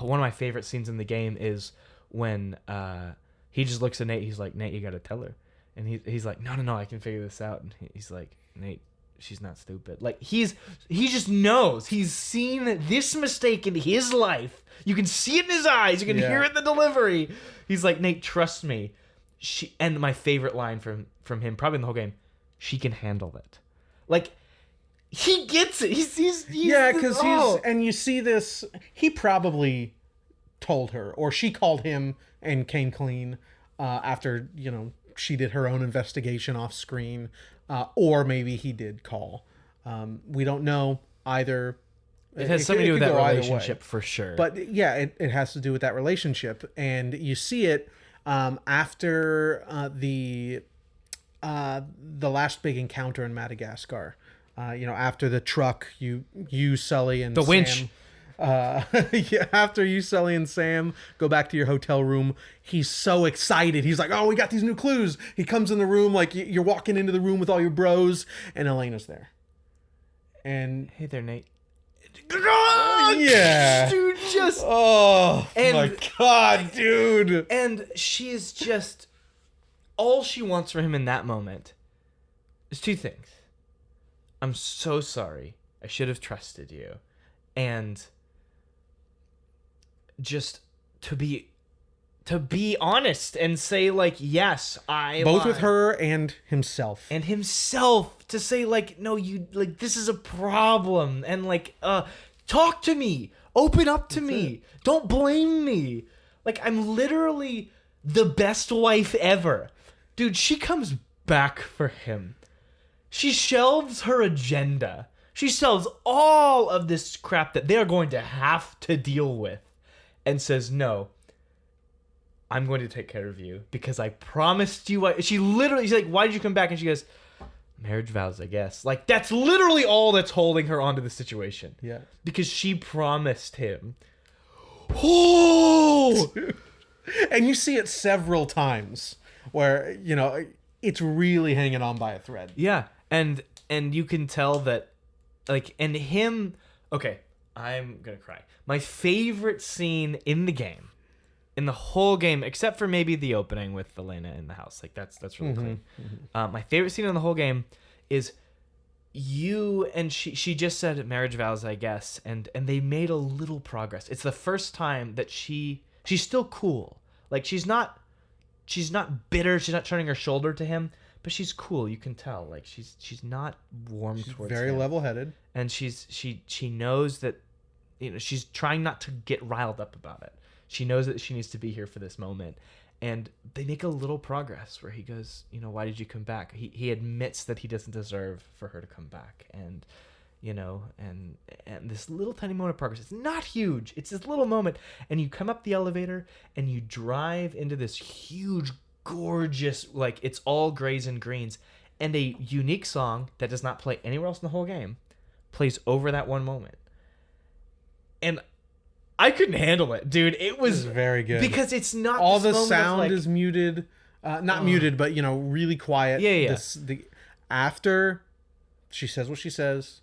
one of my favorite scenes in the game is when he just looks at Nate. He's like, Nate, you got to tell her. And he's like, no, I can figure this out. And he's like, Nate, she's not stupid. Like, he just knows. He's seen this mistake in his life. You can see it in his eyes. You can hear it in the delivery. He's like, Nate, trust me. And my favorite line from him, probably in the whole game, she can handle it. Like, he gets it. He's because and you see this, he probably told her, or she called him and came clean after, she did her own investigation off screen, or maybe he did call. We don't know either. It has something to do with that relationship for sure. But yeah, it has to do with that relationship, and you see it after the last big encounter in Madagascar. After the truck, you Sully and the Sam, winch. After you, Sully, and Sam go back to your hotel room, he's so excited. He's like, "Oh, we got these new clues." He comes in the room like you're walking into the room with all your bros, and Elena's there. And hey there, Nate. Yeah, dude, just my god, dude. And she is just all she wants from him in that moment is two things. I'm so sorry. I should have trusted you. And just to be honest and say, like, yes, I both lied. with her and himself. And himself to say, like, no, you, like, this is a problem. And, like, talk to me. Open up to me. Don't blame me. Like, I'm literally the best wife ever. Dude, she comes back for him. She shelves her agenda. She shelves all of this crap that they're going to have to deal with and says, no, I'm going to take care of you because I promised you. She's like, why did you come back? And she goes, marriage vows, I guess. Like, that's literally all that's holding her onto the situation. Yeah. Because she promised him. Oh! And you see it several times where, it's really hanging on by a thread. Yeah. And you can tell that, like, and him, okay, I'm going to cry. My favorite scene in the game, in the whole game, except for maybe the opening with Elena in the house. Like, that's really clean. Mm-hmm. My favorite scene in the whole game is you and she just said marriage vows, I guess, and they made a little progress. It's the first time that she's still cool. Like, she's not bitter, she's not turning her shoulder to him, but she's cool. You can tell. Like, she's not warm towards him. Very level-headed. And she knows that, she's trying not to get riled up about it. She knows that she needs to be here for this moment. And they make a little progress where he goes, why did you come back? He admits that he doesn't deserve for her to come back. And, and this little tiny moment of progress. It's not huge. It's this little moment. And you come up the elevator and you drive into this huge, gorgeous, like, it's all grays and greens. And a unique song that does not play anywhere else in the whole game plays over that one moment. And I couldn't handle it, dude. It was very good because it's not all the sound is muted, not muted, but really quiet. Yeah. After she says what she says,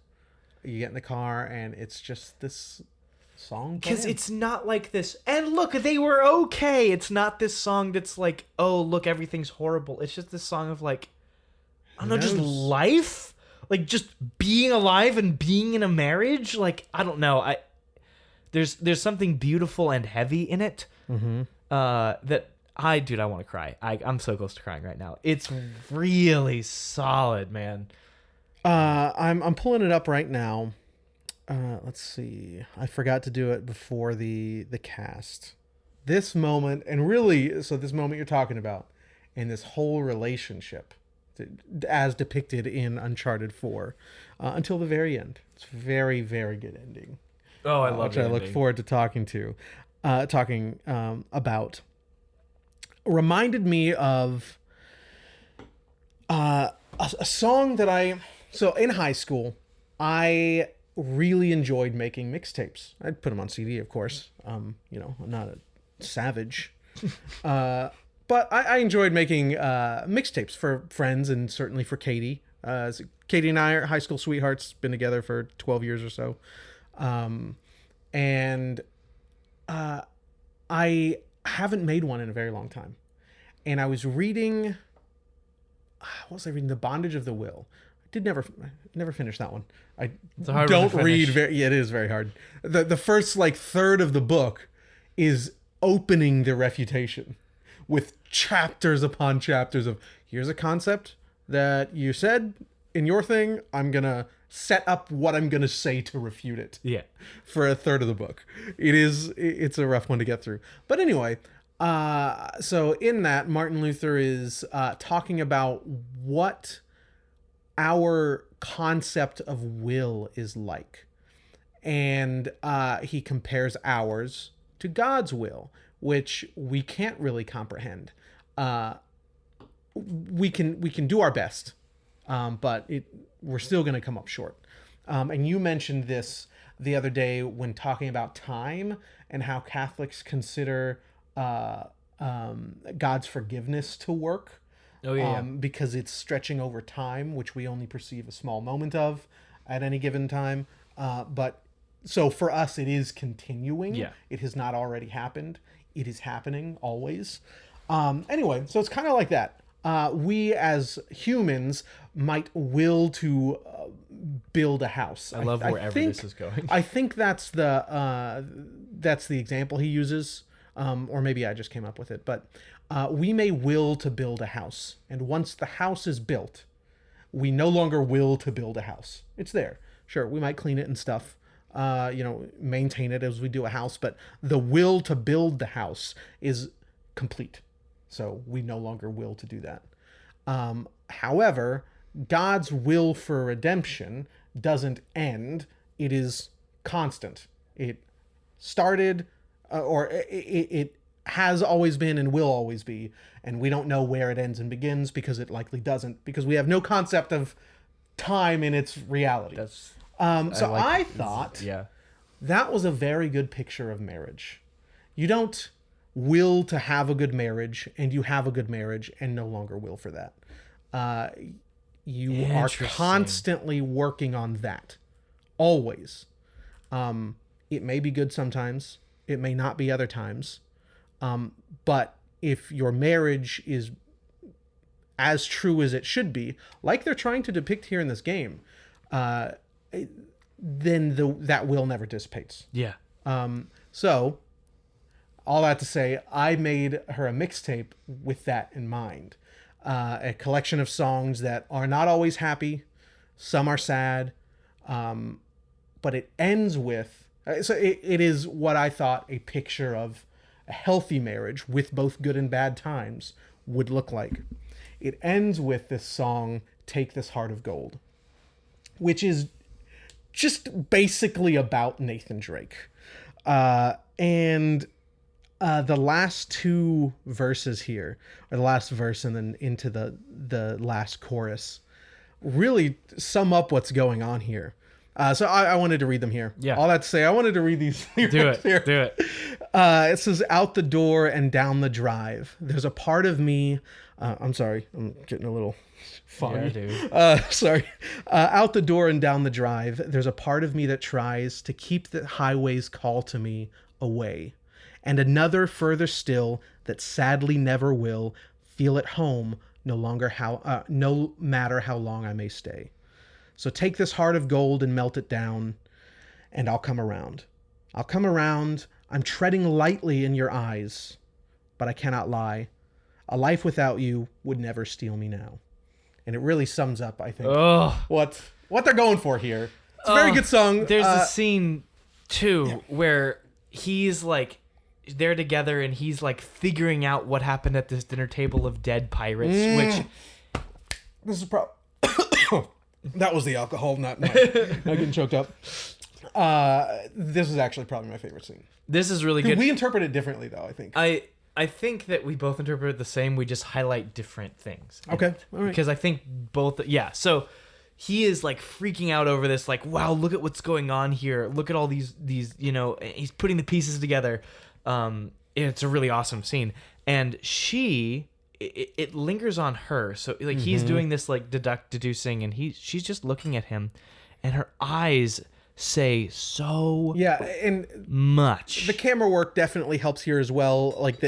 you get in the car and it's just this song. Because it's not like this. And look, they were okay. It's not this song that's like, oh, look, everything's horrible. It's just this song of, like, I don't know, just life, like just being alive and being in a marriage. Like, I don't know. There's something beautiful and heavy in it. Mm-hmm. That I want to cry. I'm so close to crying right now. It's really solid, man. I'm pulling it up right now. Let's see. I forgot to do it before the cast. This moment, and really, so this moment you're talking about, and this whole relationship, as depicted in Uncharted 4, until the very end. It's a very, very good ending. Oh, I love which I look forward to talking about. Reminded me of a song that so in high school, I really enjoyed making mixtapes. I'd put them on CD, of course. I'm not a savage. But I enjoyed making mixtapes for friends and certainly for Katie. Katie and I are high school sweethearts, been together for 12 years or so. And I haven't made one in a very long time. And I was reading, what was I reading? The Bondage of the Will. I did never finish that one. I It's a hard one don't to read finish. very, yeah, it is very hard. The first like third of the book is opening the refutation with chapters upon chapters of here's a concept that you said in your thing. I'm going to set up what I'm going to say to refute it. Yeah. For a third of the book. It's a rough one to get through. But anyway, so in that, Martin Luther is talking about what our concept of will is like. And he compares ours to God's will, which we can't really comprehend. We can do our best, but we're still going to come up short. And you mentioned this the other day when talking about time and how Catholics consider God's forgiveness to work. Oh, yeah. Because it's stretching over time, which we only perceive a small moment of at any given time. But so for us, it is continuing. Yeah. It has not already happened. It is happening always. Anyway, so it's kind of like that. We as humans might will to build a house. I love wherever this is going. I think that's the example he uses, or maybe I just came up with it. But we may will to build a house, and once the house is built, we no longer will to build a house. It's there. Sure, we might clean it and stuff, maintain it as we do a house, but the will to build the house is complete. So we no longer will to do that. However, God's will for redemption doesn't end. It is constant. It started, or it has always been and will always be. And we don't know where it ends and begins because it likely doesn't, because we have no concept of time in its reality. I thought that was a very good picture of marriage. You don't will to have a good marriage, and you have a good marriage and no longer will for that. You are constantly working on that. Always. It may be good sometimes. It may not be other times. But if your marriage is as true as it should be, like they're trying to depict here in this game, then that will never dissipates. Yeah. So all that to say, I made her a mixtape with that in mind. A collection of songs that are not always happy. Some are sad. But it ends with... So it is what I thought a picture of a healthy marriage with both good and bad times would look like. It ends with this song, Take This Heart of Gold, which is just basically about Nathan Drake. And the last two verses here, or the last verse and then into the last chorus, really sum up what's going on here. So I wanted to read them here. Yeah. All that to say, I wanted to read these lyrics here. Do it. It says, out the door and down the drive, there's a part of me... I'm sorry, I'm getting a little foggy. Yeah, dude. Sorry. Out the door and down the drive, there's a part of me that tries to keep the highway's call to me away. And another further still that sadly never will feel at home no matter how long I may stay. So take this heart of gold and melt it down, and I'll come around. I'll come around. I'm treading lightly in your eyes, but I cannot lie. A life without you would never steal me now. And it really sums up, I think, what they're going for here. It's a very good song. There's a scene, too, where he's, like, they're together and he's, like, figuring out what happened at this dinner table of dead pirates, which... This is that was the alcohol, not not getting choked up. This is actually probably my favorite scene. This is really good. We interpret it differently, though, I think. I think that we both interpret it the same. We just highlight different things. Okay. All right. Because I think both... Yeah, so he is, like, freaking out over this, like, wow, look at what's going on here. Look at all these he's putting the pieces together. It's a really awesome scene. And it lingers on her. So, like, he's doing this, like, deducing, and she's just looking at him, and her eyes say so Yeah, and much. the camera work definitely helps here as well. Like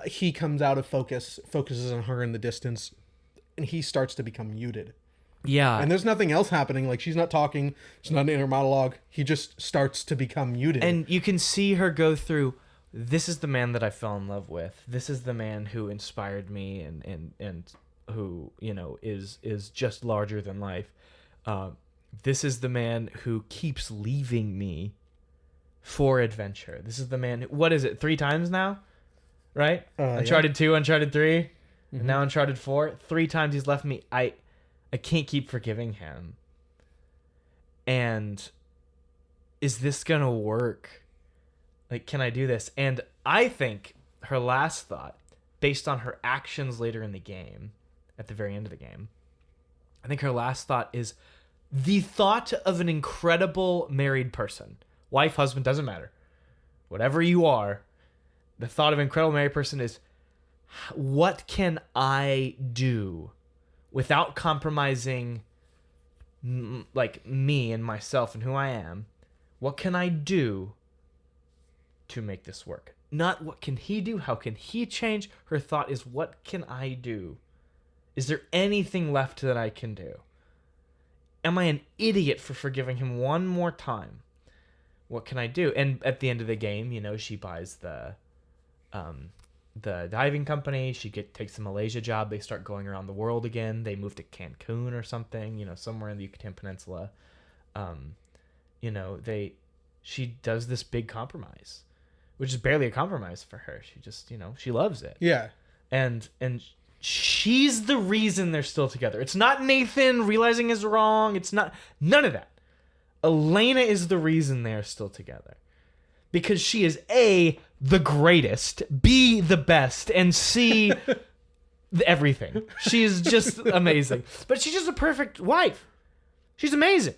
he comes out of focus, focuses on her in the distance, and he starts to become muted. Yeah. And there's nothing else happening. Like, she's not talking. She's not an inner monologue. He just starts to become muted. And you can see her go through, this is the man that I fell in love with. This is the man who inspired me and who, is just larger than life. This is the man who keeps leaving me for adventure. This is the man who, what is it, 3 times now? Right? Uncharted 2, Uncharted 3, and now Uncharted 4. 3 times he's left me. I can't keep forgiving him. And is this gonna work? Like, can I do this? And I think her last thought, based on her actions later in the game, at the very end of the game, I think her last thought is the thought of an incredible married person. Wife, husband, doesn't matter. Whatever you are, the thought of an incredible married person is, what can I do without compromising like me and myself and who I am? What can I do to make this work? Not what can he do? How can he change? Her thought is, what can I do? Is there anything left that I can do? Am I an idiot for forgiving him one more time? What can I do? And at the end of the game, she buys the diving company. She takes the Malaysia job. They start going around the world again. They move to Cancun or something, somewhere in the Yucatan Peninsula. She does this big compromise, which is barely a compromise for her. She just, she loves it. Yeah. And she's the reason they're still together. It's not Nathan realizing his wrong. It's not, none of that. Elena is the reason they are still together. Because she is A, the greatest, B, the best, and C, everything. She is just amazing. But she's just a perfect wife. She's amazing.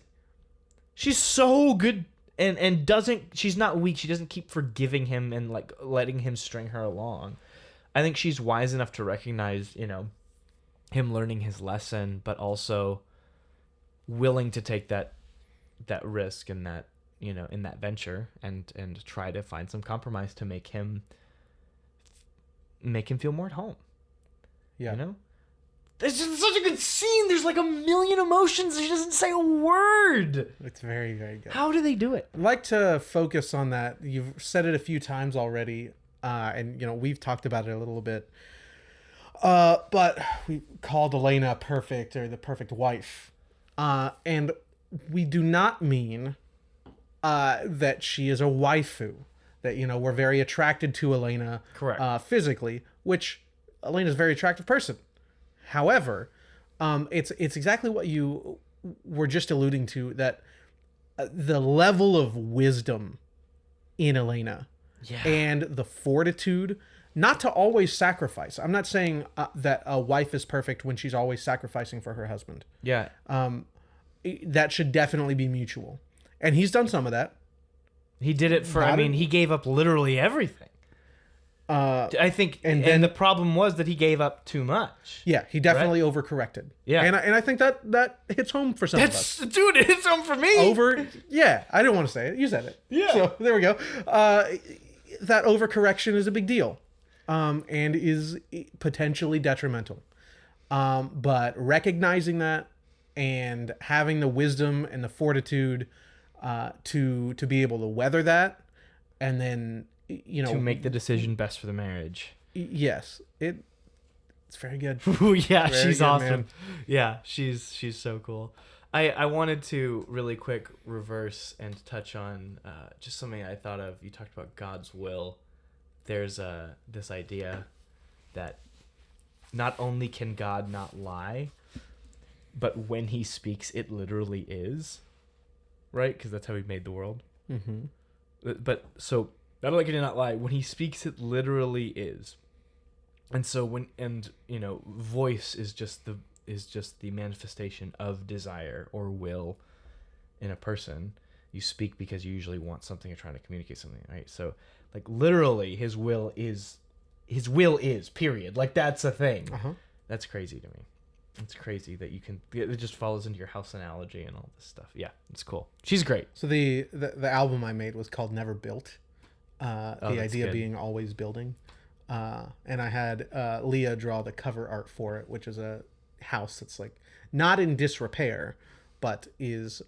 She's so good and she's not weak. She doesn't keep forgiving him and like letting him string her along. I think she's wise enough to recognize, him learning his lesson, but also willing to take that risk and that, in that venture and try to find some compromise to make him feel more at home. Yeah. It's just such a good scene. There's like a million emotions. She doesn't say a word. It's very, very good. How do they do it? I'd like to focus on that. You've said it a few times already, and we've talked about it a little bit. But we called Elena perfect, or the perfect wife, and we do not mean that she is a waifu. That we're very attracted to Elena, correct, physically, which Elena's a very attractive person. However, it's exactly what you were just alluding to, that the level of wisdom in Elena, and the fortitude not to always sacrifice. I'm not saying that a wife is perfect when she's always sacrificing for her husband. Yeah. That should definitely be mutual. And he's done some of that. He did it for, he gave up literally everything. I think, and the problem was that he gave up too much. Yeah, he definitely overcorrected. Yeah, and I think that hits home for some of us. Dude, it hits home for me. Yeah, I didn't want to say it. You said it. Yeah. So there we go. That overcorrection is a big deal, and is potentially detrimental. But recognizing that and having the wisdom and the fortitude to be able to weather that, and then to make the decision best for the marriage. Yes, it's very good. Ooh, yeah, very she's good, awesome. Man. Yeah, she's so cool. I wanted to really quick reverse and touch on just something I thought of. You talked about God's will. There's this idea that not only can God not lie, but when he speaks, it literally is. Right? Because that's how he made the world. Mm-hmm. But so not only can he not lie, when he speaks, it literally is. And so voice is just the manifestation of desire or will in a person. You speak because you usually want something or trying to communicate something, right? So like literally his will is period. Like that's a thing. Uh-huh. That's crazy to me. It's crazy that you can. It just follows into your house analogy and all this stuff. Yeah, it's cool. She's great. So the album I made was called Never Built. Oh, The that's idea good. being always building. And I had Leah draw the cover art for it, which is a house that's like not in disrepair, but is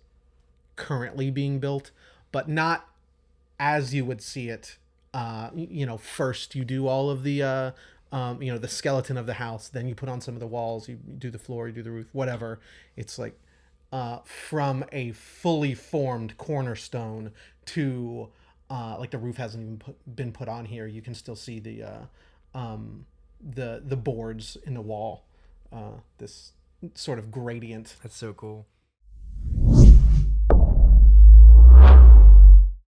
currently being built, but not as you would see it. First you do all of the the skeleton of the house, then you put on some of the walls, you do the floor, you do the roof, whatever. It's like from a fully formed cornerstone to like the roof hasn't even been put on here. You can still see the boards in the wall. This sort of gradient. That's so cool.